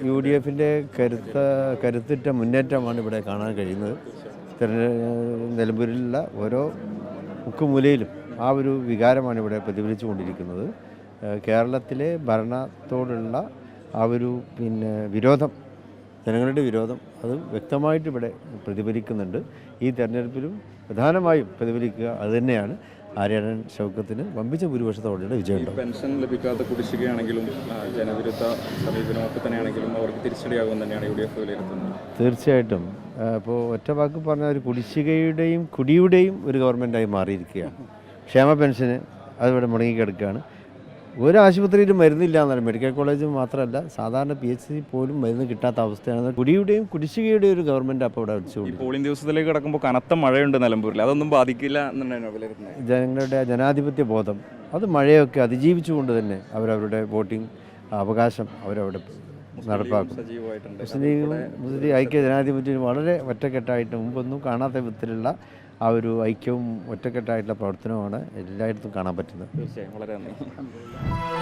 U D എഫിൻ്റെ കരുത്തുറ്റ മുന്നേറ്റമാണ് ഇവിടെ കാണാൻ കഴിയുന്നത്. നിലമ്പൂരിലുള്ള ഓരോ മുക്കുമൂലയിലും ആ ഒരു വികാരമാണ് ഇവിടെ പ്രതിഫലിച്ചു കൊണ്ടിരിക്കുന്നത്. കേരളത്തിലെ ഭരണത്തോടുള്ള ആ ഒരു വിരോധം, ജനങ്ങളുടെ വിരോധം അത് വ്യക്തമായിട്ട് ഇവിടെ പ്രതിഫലിക്കുന്നുണ്ട്. ഈ തെരഞ്ഞെടുപ്പിലും പ്രധാനമായും പ്രതിഫലിക്കുക അതുതന്നെയാണ്. ആര്യാടൻ ഷൗക്കത്തിന് വമ്പിച്ച ഭൂരിപക്ഷത്തോടെയുള്ള വിജയം. പെൻഷൻ ലഭിക്കാത്ത കുടിശ്ശികയാണെങ്കിലും ജനവിരുദ്ധ സമീപനമൊക്കെ തന്നെയാണെങ്കിലും അവർക്ക് തിരിച്ചടിയാകുമെന്ന് തന്നെയാണ് യു ഡി എഫ് വിലയിരുത്തുന്നത്. തീർച്ചയായിട്ടും. ഇപ്പോൾ ഒറ്റ വാക്ക് പറഞ്ഞാൽ ഒരു കുടിശ്ശികയുടെയും കുടിയുടെയും ഒരു ഗവൺമെൻറ്റായി മാറിയിരിക്കുകയാണ്. ക്ഷേമ പെൻഷന് അതിവിടെ മുടങ്ങിക്കിടക്കുകയാണ്. ഒരു ആശുപത്രിയിലും മരുന്നില്ല എന്നല്ല, മെഡിക്കൽ കോളേജ് മാത്രമല്ല സാധാരണ PHC പോലും മരുന്ന് കിട്ടാത്ത അവസ്ഥയാണ്. കുടിയുടെയും കുടിശ്ശികയുടെയും ഒരു ഗവൺമെൻറ് അപ്പോൾ അവിടെ വെച്ചുകൊണ്ട് പോളിംഗ് ദിവസത്തിലേക്ക് കിടക്കുമ്പോൾ കനത്ത മഴയുണ്ട് നിലമ്പൂരിൽ, അതൊന്നും ബാധിക്കില്ല എന്നാണ് വിലയിരുത്തുന്നത്. ജനങ്ങളുടെ ജനാധിപത്യ ബോധം അത് മഴയൊക്കെ അതിജീവിച്ചുകൊണ്ട് തന്നെ അവരവരുടെ വോട്ടിംഗ് അവകാശം അവരവിടെ നടപ്പാക്കും. മുസ്ലിം ഐക്യ ജനാധിപത്യം വളരെ ഒറ്റക്കെട്ടായിട്ട് മുമ്പൊന്നും കാണാത്ത വിധത്തിലുള്ള ആ ഒരു ഐക്യവും ഒറ്റക്കെട്ടായിട്ടുള്ള പ്രവർത്തനവുമാണ് എല്ലായിടത്തും കാണാൻ പറ്റുന്നത്. തീർച്ചയായും വളരെ നന്ദി.